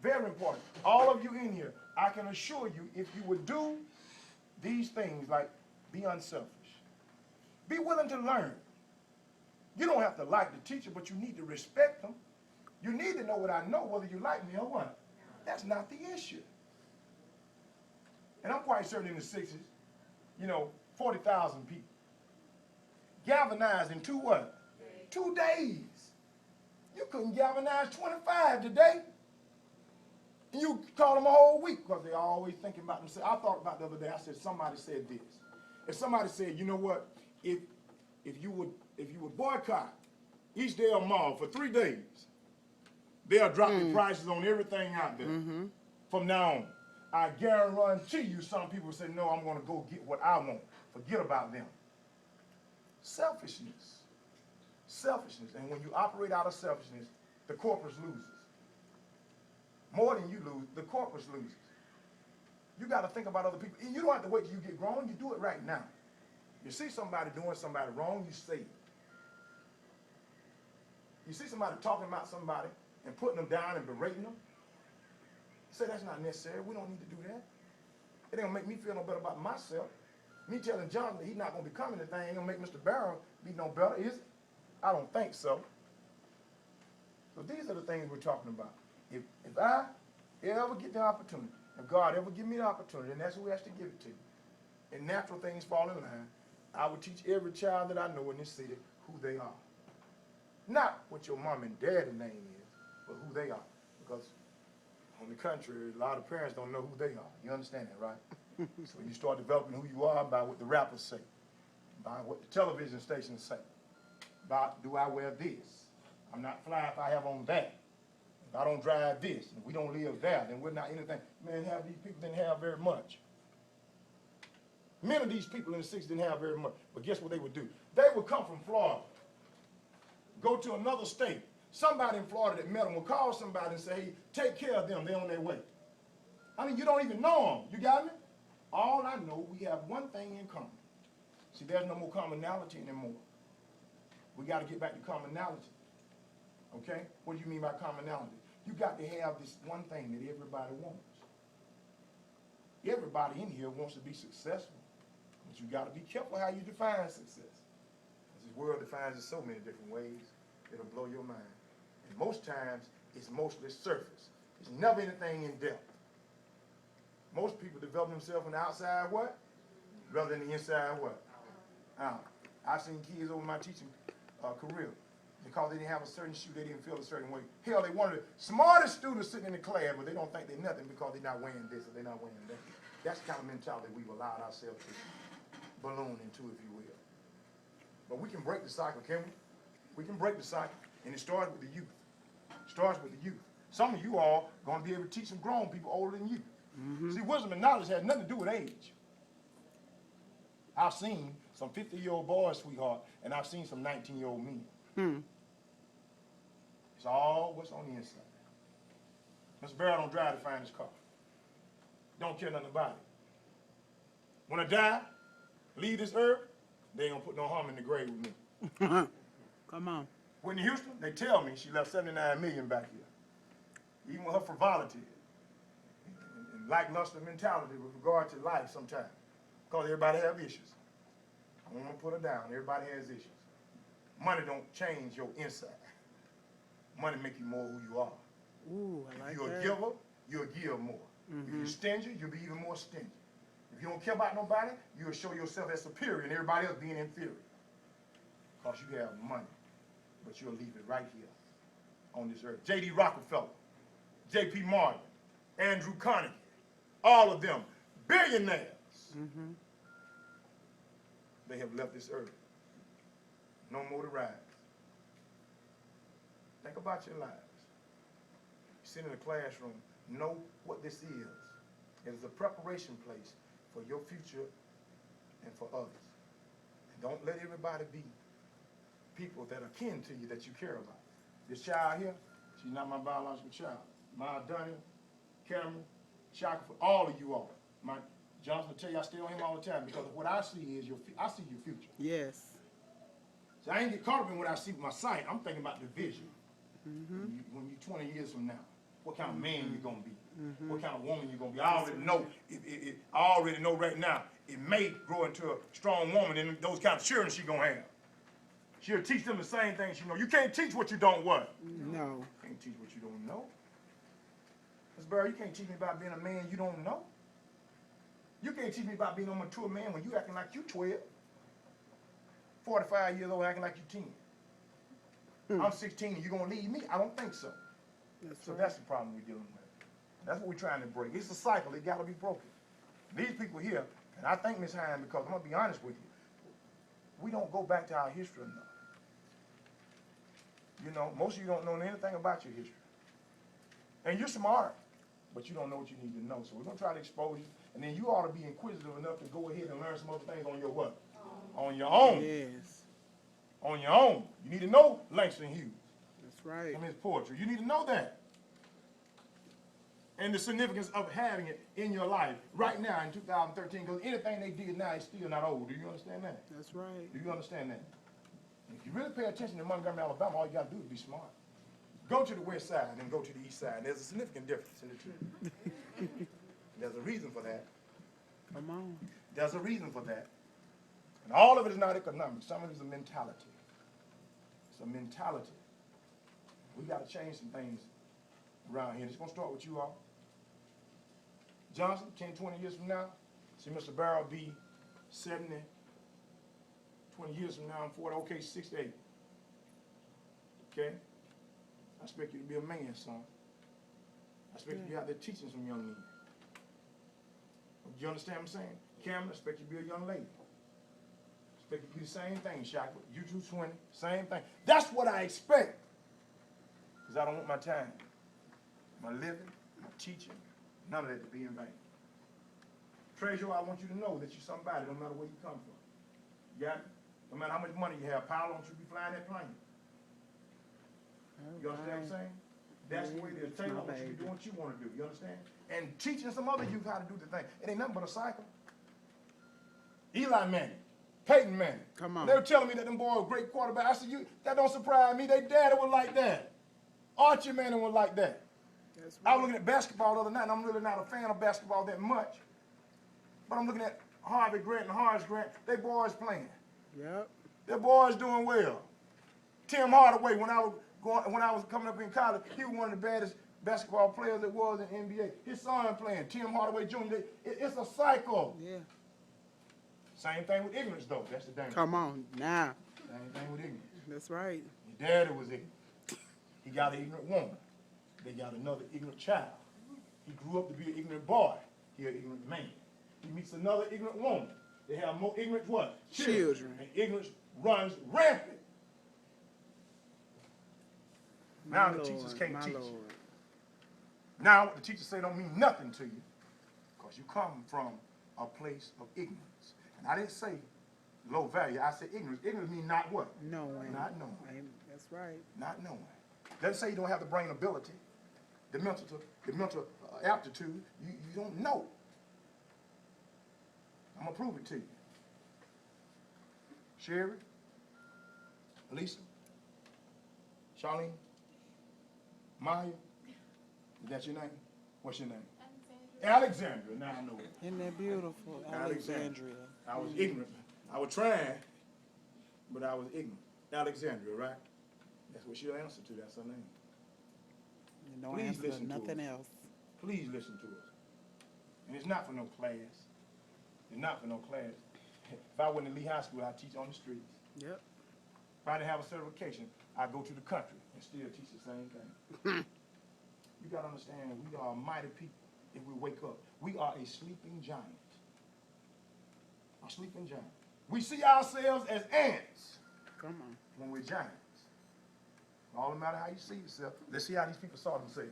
Very important. All of you in here, I can assure you, if you would do these things, like be unselfish, be willing to learn. You don't have to like the teacher, but you need to respect them. You need to know what I know, whether you like me or what. That's not the issue. And I'm quite certain in the 60s, 40,000 people galvanized in 2 what? 2 days. You couldn't galvanize 25 today. And you call them a whole week because they're always thinking about themselves. I thought about the other day, I said, somebody said this. If somebody said, you know what, if you would boycott each day of mall for 3 days, they'll drop the prices on everything out there from now on. I guarantee you some people say, no, I'm going to go get what I want. Forget about them. Selfishness. Selfishness. And when you operate out of selfishness, the corpus loses. More than you lose, the corpus loses. You got to think about other people. And you don't have to wait till you get grown. You do it right now. You see somebody doing somebody wrong, you say it. You see somebody talking about somebody and putting them down and berating them, you say that's not necessary. We don't need to do that. It ain't going to make me feel no better about myself. Me telling John that he's not going to become anything ain't going to make Mr. Barrow be no better, is it? I don't think so. So these are the things we're talking about. If I ever get the opportunity, if God ever give me the opportunity, and that's who has to give it to you, and natural things fall in line, I would teach every child that I know in this city who they are. Not what your mom and dad's name is, but who they are. Because on the contrary, a lot of parents don't know who they are. You understand that, right? So you start developing who you are by what the rappers say, by what the television stations say, about do I wear this? I'm not fly if I have on that. If I don't drive this, if we don't live there, then we're not anything. Man, half these people didn't have very much. Many of these people in the 60s didn't have very much. But guess what they would do? They would come from Florida, go to another state. Somebody in Florida that met them will call somebody and say, hey, take care of them. They're on their way. I mean, you don't even know them. You got me? All I know, we have one thing in common. See, there's no more commonality anymore. We got to get back to commonality. Okay? What do you mean by commonality? You got to have this one thing that everybody wants. Everybody in here wants to be successful. But you got to be careful how you define success. Because this world defines it so many different ways, it'll blow your mind. And most times, it's mostly surface. It's never anything in depth. Most people develop themselves on the outside what? Rather than the inside what? Out. I've seen kids over my teaching career. Because they didn't have a certain shoe, they didn't feel a certain way. Hell, they one of the smartest students sitting in the class, but they don't think they're nothing because they're not wearing this or they're not wearing that. That's the kind of mentality we've allowed ourselves to balloon into, if you will. But we can break the cycle, can we? We can break the cycle, and it starts with the youth. It starts with the youth. Some of you all are going to be able to teach some grown people older than you. See, wisdom and knowledge has nothing to do with age. I've seen some 50-year-old boys, sweetheart, and I've seen some 19-year-old men. It's all what's on the inside. Mr. Barrow don't drive the finest car. Don't care nothing about it. When I die, leave this earth, they ain't gonna put no harm in the grave with me. Come on. Whitney Houston, they tell me she left 79 million back here. Even with her frivolity and lackluster mentality with regard to life sometimes. Because everybody have issues. I don't want to put her down. Everybody has issues. Money don't change your inside. Money make you more who you are. Ooh, I like if you're that. a giver, you'll give more. If you're stingy, you'll be even more stingy. If you don't care about nobody, you'll show yourself as superior and everybody else being inferior. Because you have money. But you'll leave it right here on this earth. J.D. Rockefeller, J.P. Morgan, Andrew Carnegie, all of them, billionaires. They have left this earth. No more to rise. Think about your lives. You sit in a classroom, know what this is. It is a preparation place for your future and for others. And don't let everybody be people that are kin to you that you care about. This child here, she's not my biological child. My Donnie, Cameron, Shaka, all of you all. My Johnson will tell you I stay on him all the time because what I see is I see your future. Yes. So I ain't get caught up in what I see with my sight. I'm thinking about the vision. When you're 20 years from now. what kind of man you're gonna be, what kind of woman you're gonna be. I already know. I already know right now. It may grow into a strong woman, and those kind of children she's gonna have. She'll teach them the same thing she know. You can't teach what you don't what. No. You can't teach what you don't know. Ms. Barrow, you can't teach me about being a man you don't know. You can't teach me about being a mature man when you acting like you 12. 45 years old acting like you 10. I'm 16 and you're going to leave me? I don't think so. So that's the problem we're dealing with. That's what we're trying to break. It's a cycle. It got to be broken. These people here, and I thank Ms. Hines because I'm going to be honest with you, we don't go back to our history enough. You know, most of you don't know anything about your history. And you're smart, but you don't know what you need to know. So we're going to try to expose you. And then you ought to be inquisitive enough to go ahead and learn some other things on your what? On your own. Yes. On your own. You need to know Langston Hughes. That's right. From his poetry. You need to know that. And the significance of having it in your life right now in 2013, because anything they did now is still not old. Do you understand that? That's right. Do you understand that? If you really pay attention to Montgomery, Alabama, all you got to do is be smart. Go to the west side and go to the east side. There's a significant difference in the two. There's a reason for that. Come on. There's a reason for that. And all of it is not economic. Some of it is a mentality. It's a mentality. We got to change some things around here. It's going to start with you all. Johnson, 10, 20 years from now, see Mr. Barrow be 70, 20 years from now, I'm 40, okay, 68. Okay? I expect you to be a man, son. I expect you to be out there teaching some young men. Do you understand what I'm saying? Cameron, I expect you to be a young lady. I expect you to do the same thing, Shaka. You 220, same thing. That's what I expect. Because I don't want my time, my living, my teaching, none of that to be in vain. Treasure, I want you to know that you're somebody no matter where you come from. You got it? No matter how much money you have, Powell, don't you be flying that plane. You understand what I'm saying? That's the way it is. Taylor, I want you to do what you want to do. You understand? And teaching some other youth how to do the thing. It ain't nothing but a cycle. Eli Manning, Peyton Manning. Come on. They were telling me that them boys were great quarterback. I said, that don't surprise me. They daddy was like that. Archie Manning was like that. That's I right. was looking at basketball the other night, and I'm really not a fan of basketball that much. But I'm looking at Harvey Grant and Horace Grant. They boys playing. Yep. Their boys doing well. Tim Hardaway, when I was coming up in college, he was one of the baddest basketball players that was in the NBA. His son playing, Tim Hardaway Jr. It's a cycle. Yeah. Same thing with ignorance, though. That's the thing. Come on now. Same thing with ignorance. That's right. Your daddy was ignorant. He got an ignorant woman. They got another ignorant child. He grew up to be an ignorant boy. He an ignorant man. He meets another ignorant woman. They have more ignorant what? Children. And ignorance runs rampant. Now the teachers can't teach. Now what the teachers say don't mean nothing to you because you come from a place of ignorance. And I didn't say low value. I said ignorance. Ignorance means not what? Knowing. Not knowing. That's right. Not knowing. Doesn't say you don't have the brain ability, the mental aptitude. You don't know. I'm going to prove it to you. Sherry, Lisa, Charlene, Maya, is that your name? What's your name? Alexandria. Now I know it. Isn't that beautiful? Alexandria. I was ignorant. I was trying, but I was ignorant. Alexandria, right? That's what she'll answer to. That's her name. You don't Please answer listen to nothing us. else. Please listen to us. And it's not for no class. It's not for no class. If I went to Lee High School, I'd teach on the streets. Yep. If I didn't have a certification, I'd go to the country and still teach the same thing. You got to understand, we are a mighty people if we wake up. We are a sleeping giant. A sleeping giant. We see ourselves as ants. Come on. When we're giants. All no matter how you see yourself, let's see how these people saw themselves.